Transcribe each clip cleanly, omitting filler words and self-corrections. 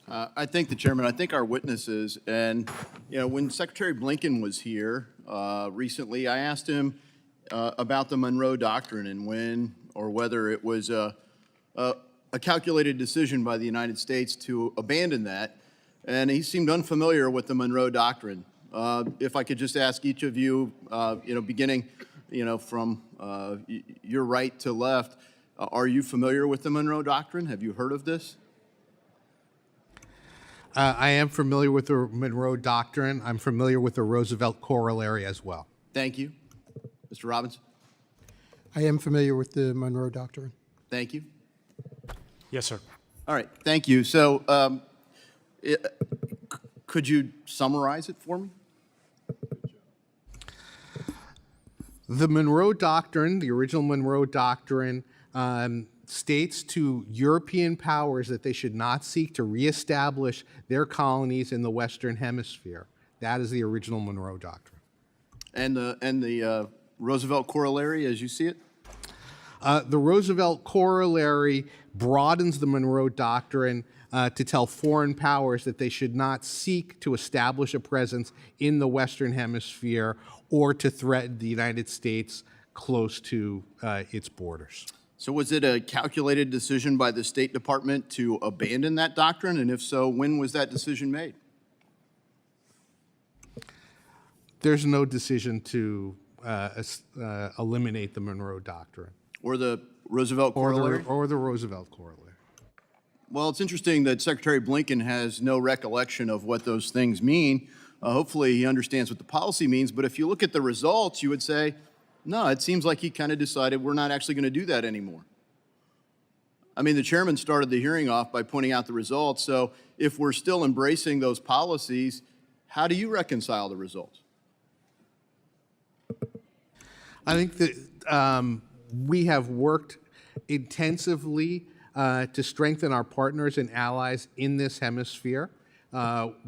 I thank the chairman. I think our witnesses, and when Secretary Blinken was here recently, I asked him about the Monroe Doctrine and when or whether it was a calculated decision by the United States to abandon that, and he seemed unfamiliar with the Monroe Doctrine. If I could just ask each of you, beginning, from your right to left, are you familiar with the Monroe Doctrine? Have you heard of this? I am familiar with the Monroe Doctrine. I'm familiar with the Roosevelt Corollary as well. Thank you. Mr. Robbins? I am familiar with the Monroe Doctrine. Thank you. Yes, sir. All right, thank you. So could you summarize it for me? The Monroe Doctrine, the original Monroe Doctrine, states to European powers that they should not seek to reestablish their colonies in the Western Hemisphere. That is the original Monroe Doctrine. And the Roosevelt Corollary, as you see it? The Roosevelt Corollary broadens the Monroe Doctrine to tell foreign powers that they should not seek to establish a presence in the Western Hemisphere or to threaten the United States close to its borders. So was it a calculated decision by the State Department to abandon that doctrine? And if so, when was that decision made? There's no decision to eliminate the Monroe Doctrine. Or the Roosevelt Corollary? Or the Roosevelt Corollary. Well, it's interesting that Secretary Blinken has no recollection of what those things mean. Hopefully he understands what the policy means, but if you look at the results, you would say, no, it seems like he kind of decided we're not actually going to do that anymore. I mean, the chairman started the hearing off by pointing out the results, so if we're still embracing those policies, how do you reconcile the results? I think that we have worked intensively to strengthen our partners and allies in this hemisphere.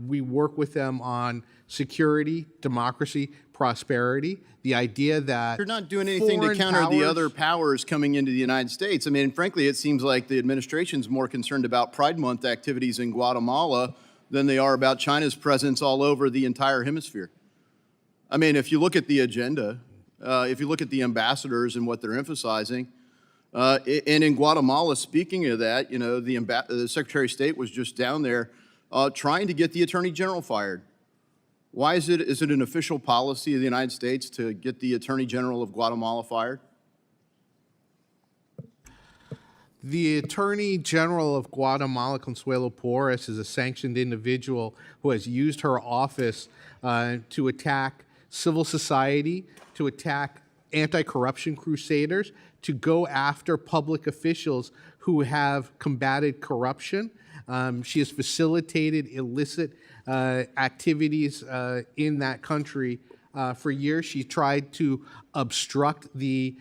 We work with them on security, democracy, prosperity. The idea that you're not doing anything to counter the other powers coming into the United States. I mean, frankly, it seems like the administration's more concerned about Pride Month activities in Guatemala than they are about China's presence all over the entire hemisphere. I mean, if you look at the agenda, if you look at the ambassadors and what they're emphasizing, and in Guatemala, speaking of that, the Secretary of State was just down there trying to get the Attorney General fired. Why is it an official policy of the United States to get the Attorney General of Guatemala fired? The Attorney General of Guatemala, Consuelo Porras, is a sanctioned individual who has used her office to attack civil society, to attack anti-corruption crusaders, to go after public officials who have combated corruption. She has facilitated illicit activities in that country for years. She tried to obstruct the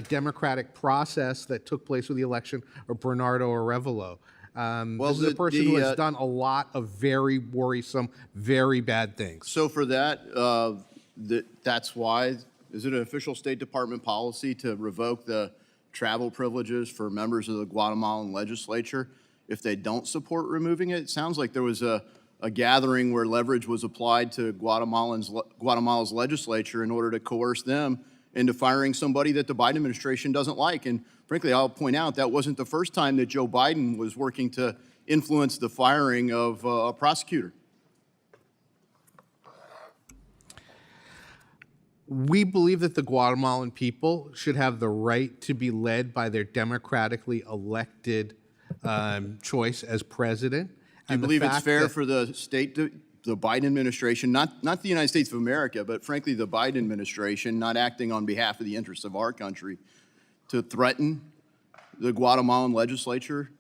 democratic process that took place with the election of Bernardo Arevalo. This is a person who has done a lot of very worrisome, very bad things. So for that, that's why, is it an official State Department policy to revoke the travel privileges for members of the Guatemalan legislature if they don't support removing it? It sounds like there was a gathering where leverage was applied to Guatemala's legislature in order to coerce them into firing somebody that the Biden administration doesn't like. And frankly, I'll point out that wasn't the first time that Joe Biden was working to influence the firing of a prosecutor. We believe that the Guatemalan people should have the right to be led by their democratically elected choice as president. Do you believe it's fair for the the Biden administration, not the United States of America, but frankly the Biden administration, not acting on behalf of the interests of our country, to threaten the Guatemalan legislature?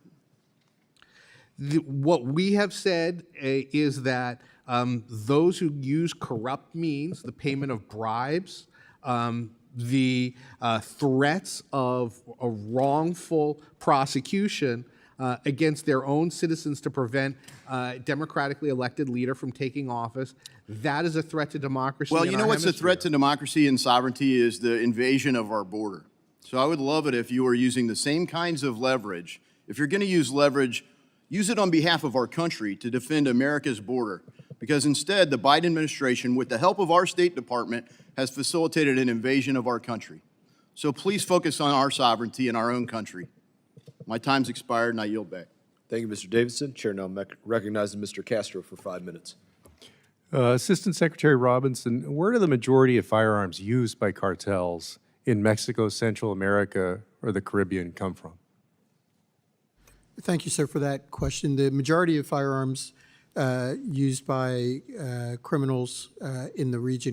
What we have said is that those who use corrupt means, the payment of bribes, the threats of a wrongful prosecution against their own citizens to prevent a democratically elected leader from taking office, that is a threat to democracy. Well, you know what's a threat to democracy and sovereignty is the invasion of our border. So I would love it if you were using the same kinds of leverage. If you're going to use leverage, Use it on behalf of our country to defend America's border, because instead the Biden administration, with the help of our State Department, has facilitated an invasion of our country. So please focus on our sovereignty in our own country. My time's expired and I yield back. Thank you, Mr. Davidson. Chair now recognizes Mr. Castro for 5 minutes. Assistant Secretary Robinson, where do the majority of firearms used by cartels in Mexico, Central America, or the Caribbean come from? Thank you, sir, for that question. The majority of firearms used by criminals in the region